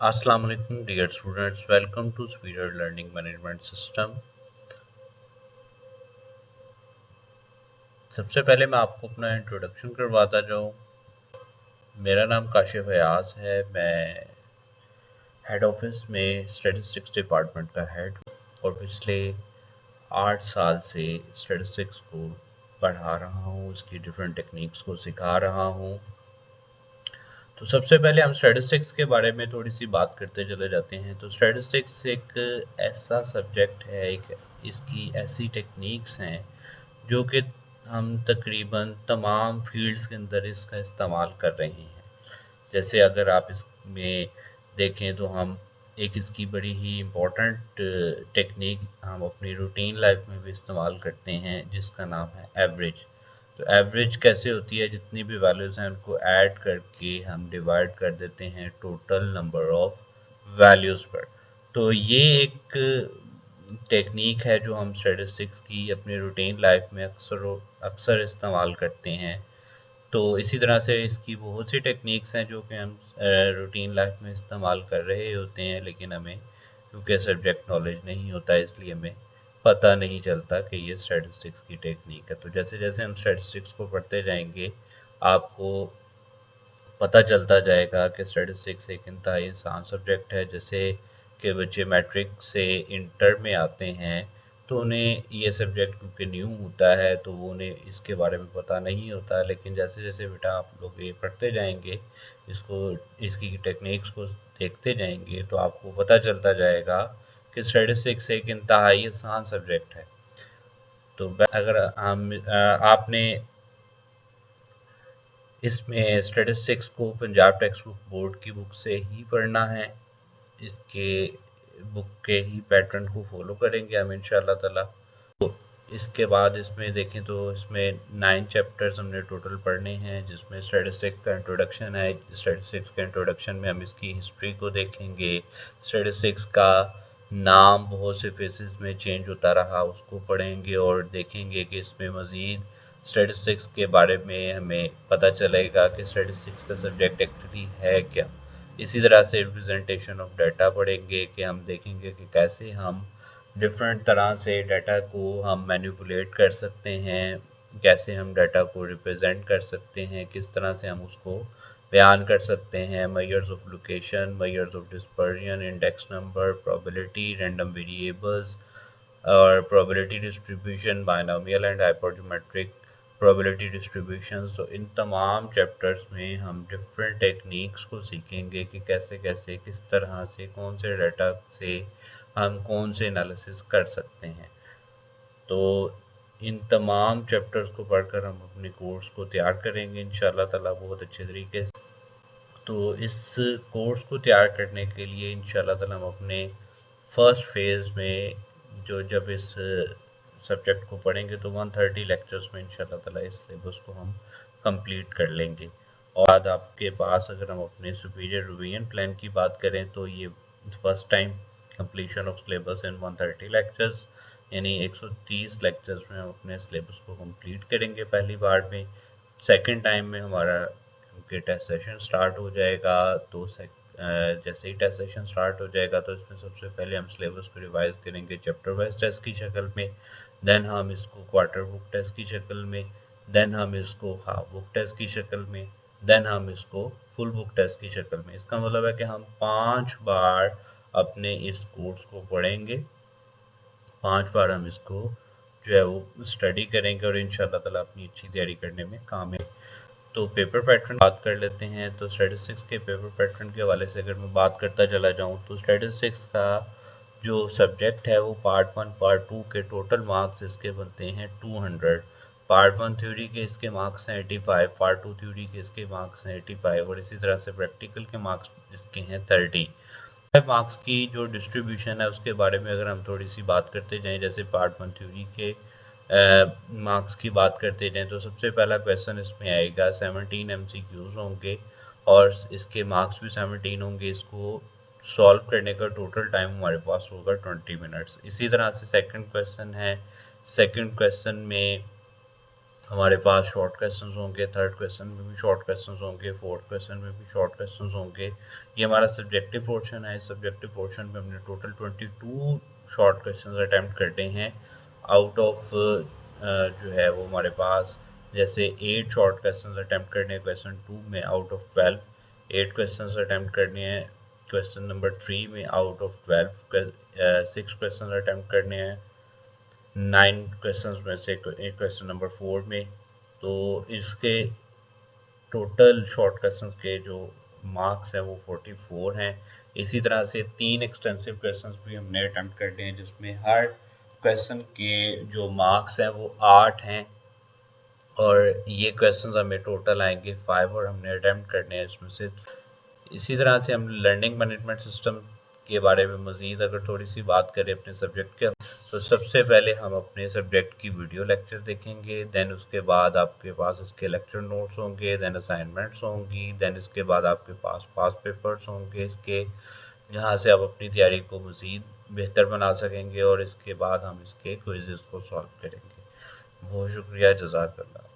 अस्सलाम वालेकुम dear students, welcome to Speeder learning management system. सबसे पहले मैं आपको अपना इंट्रोडक्शन करवाता जाऊँ। मेरा नाम काशिफ अयाज है। मैं हेड ऑफिस में स्टैटिस्टिक्स डिपार्टमेंट का हेड हूँ और पिछले 8 साल से स्टैटिस्टिक्स को पढ़ा रहा हूँ, उसकी डिफरेंट टेक्निक्स को सिखा रहा हूँ। तो सबसे पहले हम स्टैटिस्टिक्स के बारे में थोड़ी सी बात करते चले जाते हैं। तो स्टैटिस्टिक्स एक ऐसा सब्जेक्ट है, एक इसकी ऐसी टेक्निक्स हैं जो कि हम तकरीबन तमाम फील्ड्स के अंदर इसका इस्तेमाल कर रहे हैं। जैसे अगर आप इसमें देखें तो हम एक इसकी बड़ी ही इम्पोर्टेंट टेक्निक हम अपनी रूटीन लाइफ में भी इस्तेमाल करते हैं, जिसका नाम है एवरेज। तो एवरेज कैसे होती है, जितनी भी वैल्यूज़ हैं उनको ऐड करके हम डिवाइड कर देते हैं टोटल नंबर ऑफ वैल्यूज़ पर। तो ये एक टेक्निक है जो हम स्टैटिस्टिक्स की अपनी रूटीन लाइफ में अक्सर इस्तेमाल करते हैं। तो इसी तरह से इसकी बहुत सी टेक्निक्स हैं जो कि हम रूटीन लाइफ में इस्तेमाल कर रहे होते हैं, लेकिन हमें क्योंकि सब्जेक्ट नॉलेज नहीं होता इसलिए हमें पता नहीं चलता कि ये स्टैटिस्टिक्स की टेक्निक है। तो जैसे जैसे हम स्टैटिस्टिक्स को पढ़ते जाएंगे आपको पता चलता जाएगा कि स्टैटिस्टिक्स एक इंतहाई आसान सब्जेक्ट है। जैसे कि बच्चे मैट्रिक से इंटर में आते हैं तो उन्हें ये सब्जेक्ट क्योंकि न्यू होता है तो वो उन्हें इसके बारे में पता नहीं होता, लेकिन जैसे जैसे बेटा आप लोग ये पढ़ते जाएंगे, इसको इसकी टेक्निक्स को देखते जाएंगे तो आपको पता चलता जाएगा कि स्टैटिस्टिक्स एक इंतहाई आसान सब्जेक्ट है। तो अगर हम आपने इसमें स्टैटिस्टिक्स को पंजाब टेक्स्ट बुक बोर्ड की बुक से ही पढ़ना है, इसके बुक के ही पैटर्न को फॉलो करेंगे हम इंशाल्लाह ताला। तो इसके बाद इसमें देखें तो इसमें 9 चैप्टर्स हमने टोटल पढ़ने हैं, जिसमें स्टैटिस्टिक्स का इंट्रोडक्शन है। स्टैटिस्टिक्स के इंट्रोडक्शन में हम इसकी हिस्ट्री को देखेंगे। स्टैटिस्टिक्स का नाम बहुत से फेसेस में चेंज होता रहा, उसको पढ़ेंगे और देखेंगे कि इसमें मज़ीद स्टैटिस्टिक्स के बारे में हमें पता चलेगा कि स्टैटिस्टिक्स का सब्जेक्ट एक्चुअली है क्या। इसी तरह से रिप्रेजेंटेशन ऑफ डाटा पढ़ेंगे कि हम देखेंगे कि कैसे हम डिफरेंट तरह से डाटा को हम मैनिपुलेट कर सकते हैं, कैसे हम डाटा को रिप्रेजेंट कर सकते हैं, किस तरह से हम उसको बयान कर सकते हैं। Measures of location, measures of dispersion, index number, probability, random variables और probability distribution, binomial and hypergeometric probability distributions. तो इन तमाम चैप्टर्स में हम डिफरेंट टेक्निक्स को सीखेंगे कि कैसे कैसे किस तरह से कौन से डाटा से हम कौन से एनालिसिस कर सकते हैं। तो इन तमाम चैप्टर्स को पढ़कर हम अपने कोर्स को तैयार करेंगे इंशाल्लाह ताला बहुत अच्छे तरीके से। तो इस कोर्स को तैयार करने के लिए इंशाल्लाह ताला हम अपने फर्स्ट फेज़ में जब इस सब्जेक्ट को पढ़ेंगे तो 130 लेक्चर्स में इंशाल्लाह ताला इस सिलेबस को हम कंप्लीट कर लेंगे। और बाद आपके पास अगर हम अपने सुपीरियर रिवीजन प्लान की बात करें तो ये first time completion of syllabus in 130 lectures, यानी 130 लेक्चर्स में हम अपने सिलेबस को कंप्लीट करेंगे पहली बार में। सेकंड टाइम में हमारा क्योंकि टेस्ट सेशन स्टार्ट हो जाएगा तो जैसे ही टेस्ट सेशन स्टार्ट हो जाएगा तो इसमें सबसे पहले हम सिलेबस को रिवाइज करेंगे चैप्टर वाइज टेस्ट की शक्ल में, देन हम इसको क्वार्टर बुक टेस्ट की शक्ल में, देन हम इसको हाफ बुक टेस्ट की शक्ल में, देन हम इसको फुल बुक टेस्ट की शक्ल में। इसका मतलब है कि हम 5 बार अपने इस कोर्स को पढ़ेंगे, 5 बार हम इसको जो है वो स्टडी करेंगे और इंशाल्लाह ताला अपनी अच्छी तैयारी करने में कामयाब। तो पेपर पैटर्न बात कर लेते हैं। तो स्टैटिस्टिक्स के पेपर पैटर्न के हवाले से अगर मैं बात करता चला जाऊं तो स्टैटिस्टिक्स का जो सब्जेक्ट है वो पार्ट 1 पार्ट 2 के टोटल मार्क्स इसके बनते हैं 200। पार्ट 1 थ्योरी के इसके मार्क्स हैं 85, पार्ट 2 थ्योरी के इसके मार्क्स हैं 85 और इसी तरह से प्रैक्टिकल के मार्क्स इसके हैं 30। मार्क्स की जो डिस्ट्रीब्यूशन है उसके बारे में अगर हम थोड़ी सी बात करते जाएं, जैसे पार्ट 1 थ्योरी के मार्क्स की बात करते जाएं तो सबसे पहला क्वेश्चन इसमें आएगा 17 MCQs होंगे और इसके मार्क्स भी 17 होंगे। इसको सॉल्व करने का टोटल टाइम हमारे पास होगा 20 मिनट्स। इसी तरह से सेकंड क्वेश्चन है, सेकंड क्वेश्चन में ہمارے پاس شارٹ کویسچنز ہوں گے، تھرڈ کویسچن میں بھی شارٹ کویسچنز ہوں گے، فورتھ کویسچن میں بھی شارٹ کویسچنز ہوں گے. یہ ہمارا سبجیکٹیو پورشن ہے. اس سبجیکٹیو پورشن میں ہم نے ٹوٹل 22 شارٹ کویسچنز اٹیمپٹ کرنے ہیں آؤٹ آف جو ہے وہ ہمارے پاس جیسے 8 شارٹ کویسچنز اٹیمپٹ کرنے ہیں کویسچن 2 میں آؤٹ آف 12، 8 کویسچنز اٹیمپٹ کرنے ہیں کویسچن نمبر 3 میں آؤٹ آف 12، 6 کویسچنز اٹیمپٹ کرنے ہیں 9 کویسچنز میں سے کویسچن نمبر 4 میں. تو اس کے ٹوٹل شارٹ کویسچنز کے جو مارکس ہیں وہ 44 ہیں. اسی طرح سے 3 ایکسٹینسو کویسچنز بھی ہم نے اٹیمپٹ کرنے ہیں جس میں ہر کویسچن کے جو مارکس ہیں وہ 8 ہیں، اور یہ کویسچنز ہمیں ٹوٹل آئیں گے 5 اور ہم نے اٹیمپٹ کرنے ہیں اس میں سے. اسی طرح سے ہم لرننگ مینجمنٹ سسٹم کے بارے میں مزید اگر تھوڑی سی بات کریں اپنے سبجیکٹ کے، تو سب سے پہلے ہم اپنے سبجیکٹ کی ویڈیو لیکچر دیکھیں گے. دین اس کے بعد آپ کے پاس اس کے لیکچر نوٹس ہوں گے، دین اسائنمنٹس ہوں گی، دین اس کے بعد آپ کے پاس پیپرز ہوں گے اس کے، جہاں سے آپ اپنی تیاری کو مزید بہتر بنا سکیں گے، اور اس کے بعد ہم اس کے کوئزز کو سالو کریں گے. بہت شکریہ، جزاک اللہ.